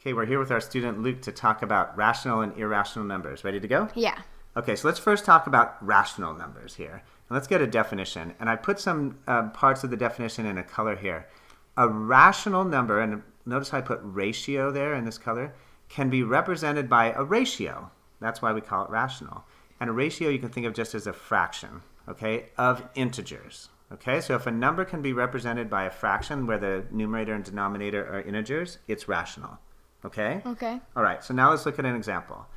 Okay, we're here with our student Luke to talk about rational and irrational numbers. Ready to go? Yeah. Okay, so let's first talk about rational numbers here. And let's get a definition. And I put some parts of the definition in a color here. A rational number, and notice how I put ratio there in this color, can be represented by a ratio. That's why we call it rational. And a ratio you can think of just as a fraction, okay, of integers. Okay, so if a number can be represented by a fraction where the numerator and denominator are integers, it's rational. Okay? Okay. All right, so now let's look at an example.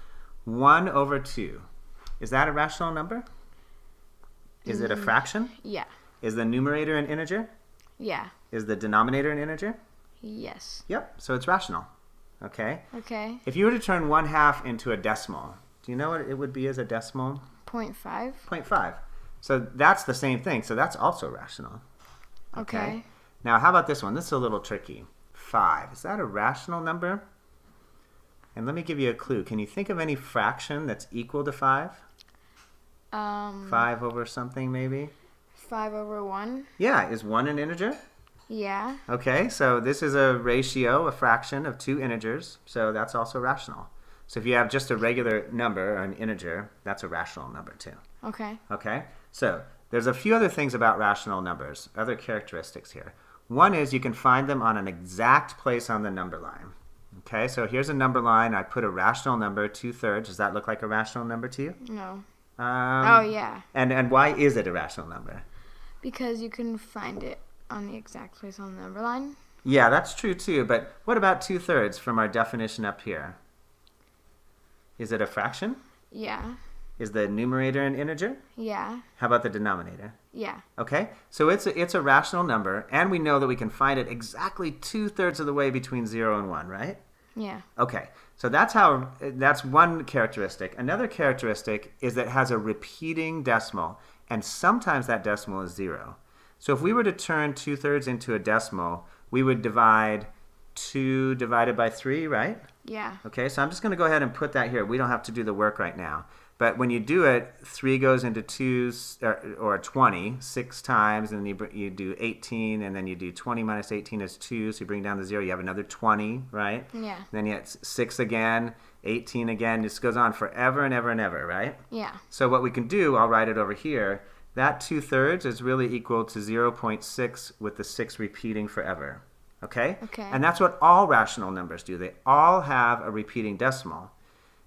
1 over 2. Is that a rational number? Is it a fraction? Yeah. Is the numerator an integer? Yeah. Is the denominator an integer? Yes. Yep, so it's rational. Okay? Okay. If you were to turn 1/2 into a decimal, do you know what it would be as a decimal? 0.5. 0.5. So that's the same thing, so that's also rational. Okay. Now, how about this one? This is a little tricky. 5. Is that a rational number? And let me give you a clue. Can you think of any fraction that's equal to 5? 5 over something, maybe? 5 over 1. Yeah, is 1 an integer? Yeah. Okay, so this is a ratio, a fraction of two integers, so that's also rational. So if you have just a regular number, or an integer, that's a rational number too. Okay. Okay, so there's a few other things about rational numbers, other characteristics here. One is you can find them on an exact place on the number line. Okay, so here's a number line. I put a rational number, 2/3. Does that look like a rational number to you? No. Oh, yeah. And why is it a rational number? Because you can find it on the exact place on the number line. Yeah, that's true too, but what about 2/3 from our definition up here? Is it a fraction? Yeah. Is the numerator an integer? Yeah. How about the denominator? Yeah. Okay, so it's a rational number, and we know that we can find it exactly 2/3 of the way between 0 and 1, right? Yeah. Okay, so that's one characteristic. Another characteristic is that it has a repeating decimal, and sometimes that decimal is 0. So if we were to turn 2/3 into a decimal, we would divide 2 divided by 3, right? Yeah. Okay, so I'm just going to go ahead and put that here. We don't have to do the work right now. But when you do it, 3 goes into 2 or 20 6 times, and then you do 18, and then you do 20 minus 18 is 2, so you bring down the 0, you have another 20, right? Yeah. Then you have 6 again, 18 again. This goes on forever and ever and ever, right? Yeah. So what we can do, I'll write it over here, that 2/3 is really equal to 0.6 with the 6 repeating forever. Okay? Okay. And that's what all rational numbers do. They all have a repeating decimal.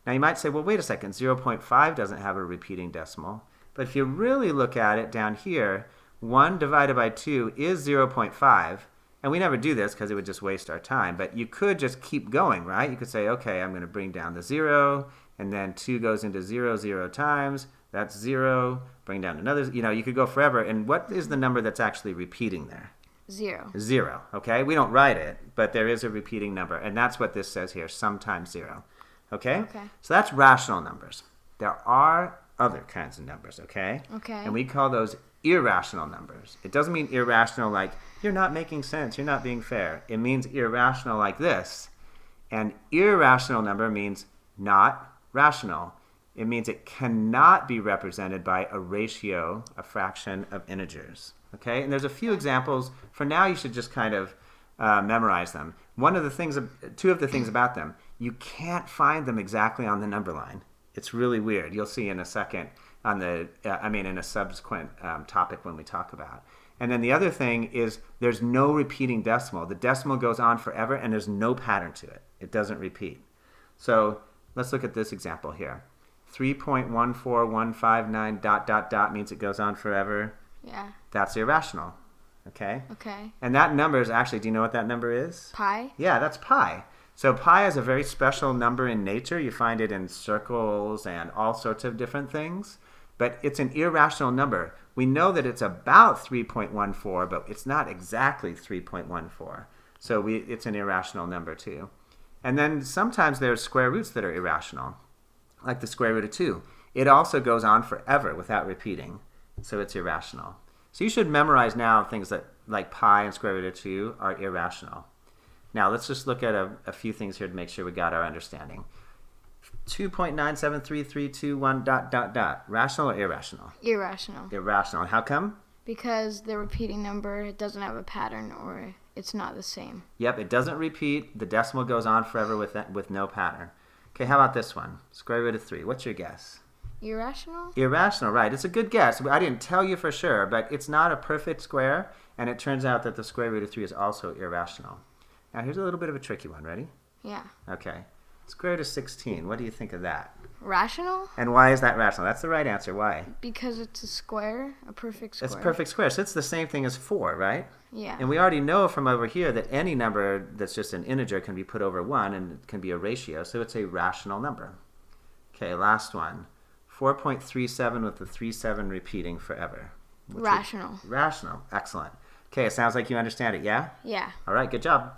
Now you might say, well, wait a second, 0.5 doesn't have a repeating decimal. But if you really look at it down here, 1 divided by 2 is 0.5. And we never do this because it would just waste our time. But you could just keep going, right? You could say, okay, I'm going to bring down the 0, and then 2 goes into 0 0 times. That's 0. Bring down another, you could go forever. And what is the number that's actually repeating there? 0. 0, okay? We don't write it, but there is a repeating number. And that's what this says here, sometimes 0. Okay? Okay. So that's rational numbers. There are other kinds of numbers, okay? Okay. And we call those irrational numbers. It doesn't mean irrational like you're not making sense, you're not being fair. It means irrational like this. An irrational number means not rational. It means it cannot be represented by a ratio, a fraction of integers. Okay? And there's a few examples. For now, you should just kind of memorize them. Two of the things about them, you can't find them exactly on the number line. It's really weird. You'll see in a second in a subsequent topic when we talk about. And then the other thing is there's no repeating decimal. The decimal goes on forever, and there's no pattern to it. It doesn't repeat. So let's look at this example here. 3.14159 ... means it goes on forever. Yeah. That's irrational. Okay? Okay. And that number is actually, do you know what that number is? Pi? Yeah, that's pi. So pi is a very special number in nature. You find it in circles and all sorts of different things. But it's an irrational number. We know that it's about 3.14, but it's not exactly 3.14. So it's an irrational number too. And then sometimes there's square roots that are irrational, like the square root of 2. It also goes on forever without repeating. So it's irrational. So you should memorize now things that like pi and square root of 2 are irrational. Now let's just look at a few things here to make sure we got our understanding. 2.97331 ... Rational or irrational? Irrational. Irrational. And how come? Because the repeating number doesn't have a pattern, or it's not the same. Yep, it doesn't repeat. The decimal goes on forever with no pattern. Okay, how about this one? Square root of 3. What's your guess? Irrational? Irrational, right. It's a good guess. I didn't tell you for sure, but it's not a perfect square, and it turns out that the square root of 3 is also irrational. Now, here's a little bit of a tricky one. Ready? Yeah. Okay. Square root of 16. What do you think of that? Rational? And why is that rational? That's the right answer. Why? Because it's a square, a perfect square. It's a perfect square, so it's the same thing as 4, right? Yeah. And we already know from over here that any number that's just an integer can be put over 1, and it can be a ratio, so it's a rational number. Okay, last one. 4.37 with the 37 repeating forever. Rational. Rational. Excellent. Okay, it sounds like you understand it, yeah? Yeah. All right, good job.